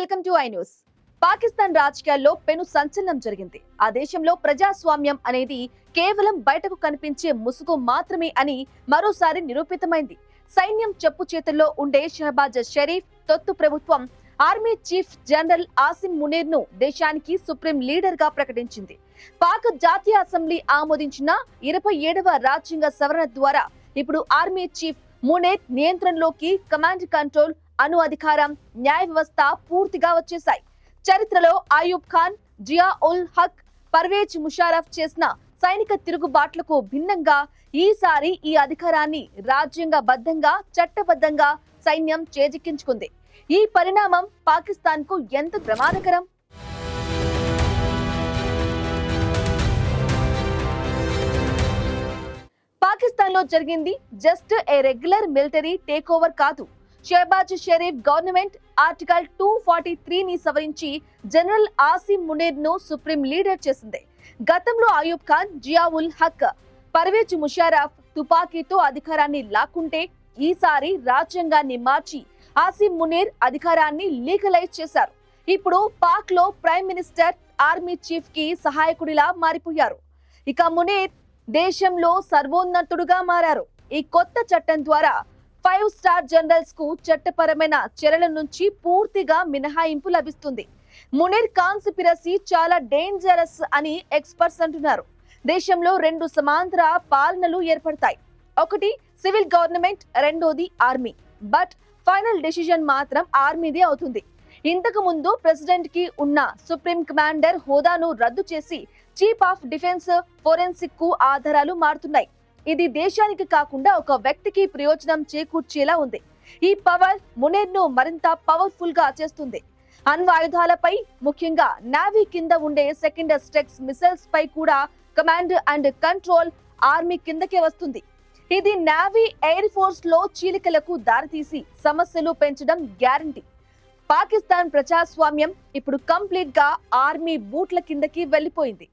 Welcome to I news. Pakistan రాజకీయాల్లో పెను సంచలనం జరిగింది. ఆ దేశంలో ప్రజాస్వామ్యం అనేది కేవలం బయటకు కనిపించే ముసుగు మాత్రమే అని మరోసారి నిరూపితమైంది. సైన్యం చెప్పు చేతుల్లో ఉండే షహబాజ్ షరీఫ్ తొత్తు ప్రభుత్వం army chief general Asim Munir ను దేశానికి సుప్రీం లీడర్ గా ప్రకటించింది. పాక్ జాతీయ అసెంబ్లీ ఆమోదించిన 27వ రాజ్యాంగ సవరణ ద్వారా ఇప్పుడు ఆర్మీ చీఫ్ మునీర్ నియంత్రణలోకి కమాండ్ కంట్రోల్, అణు అధికారం, న్యాయ వ్యవస్థ పూర్తిగా వచ్చేశాయి. చరిత్రలో అయూబ్ ఖాన్, జియా ఉల్ హక్, పర్వేజ్ ముషారఫ్ చేసిన సైనిక తిరుగుబాట్లకు భిన్నంగా ఈసారి ఈ అధికారాన్ని రాజ్యాంగబద్ధంగా, చట్టబద్ధంగా సైన్యం చేజిక్కించుకుంది. ఈ పరిణామం పాకిస్తాన్ కు ఎంత ప్రమాదకరం? పాకిస్తాన్ లో జరిగింది just a regular military take over కాదు. షహబాజ్ షరీఫ్ గవర్నమెంట్ ఆర్టికల్ 243 ని సవరించి జనరల్ ఆసిం మునీర్ ను సుప్రీం లీడర్ చేసింది. గతంలో అయూబ్ ఖాన్, జియా ఉల్ హక్, పర్వేజ్ ముషారఫ్ తుపాకీతో అధికారాన్ని లాక్కుంటే ఈసారి రాజ్యాంగాన్ని మార్చి ఆసిం మునీర్ అధికారాన్ని లీగలైజ్ చేశారు. ఇప్పుడు పాక్ లో ప్రైమ్ మినిస్టర్ ఆర్మీ చీఫ్ కి సహాయకుడిలా మారిపోయారు. ఇక మునీర్ దేశంలో సర్వోన్నతుడుగా మారారు. ఈ కొత్త చట్టం ద్వారా 5 స్టార్ జనరల్స్ కు చట్టపరమైన చర్యల నుంచి పూర్తిగా మినహాయింపు లభిస్తుంది. మునీర్ కాన్స్పిరసీ చాలా డేంజరస్ అని ఎక్స్పర్ట్స్ అంటున్నారు. దేశంలో 2 సమాంతర పాలనలు ఏర్పడతాయి. ఒకటి సివిల్ గవర్నమెంట్, రెండోది ఆర్మీ. బట్ ఫైనల్ డెసిషన్ మాత్రం ఆర్మీదే అవుతుంది. ఇంతకు ముందు ప్రెసిడెంట్ కి ఉన్న సుప్రీం కమాండర్ హోదాను రద్దు చేసి చీఫ్ ఆఫ్ డిఫెన్స్, ఫోరెన్సిక్ కు ఆధారాలు మారుతున్నాయి. ఇది దేశానికి కాకుండా ఒక వ్యక్తికి ప్రయోజనం చేకూర్చేలా ఉంది. ఈ పవర్ మునీర్ ను మరింత పవర్ఫుల్ గా చేస్తుంది. అణ్వాయుధాలపై, ముఖ్యంగా నావీ కింద ఉండే సెకండ్ స్ట్రెక్స్ మిసైల్స్ పై కూడా కమాండ్ అండ్ కంట్రోల్ ఆర్మీ కిందకే వస్తుంది. ఇది నావీ, ఎయిర్ ఫోర్స్ లో చీలికలకు దారితీసి సమస్యలు పెంచడం గ్యారంటీ. పాకిస్తాన్ ప్రజాస్వామ్యం ఇప్పుడు కంప్లీట్ గా ఆర్మీ బూట్ల కిందకి వెళ్లిపోయింది.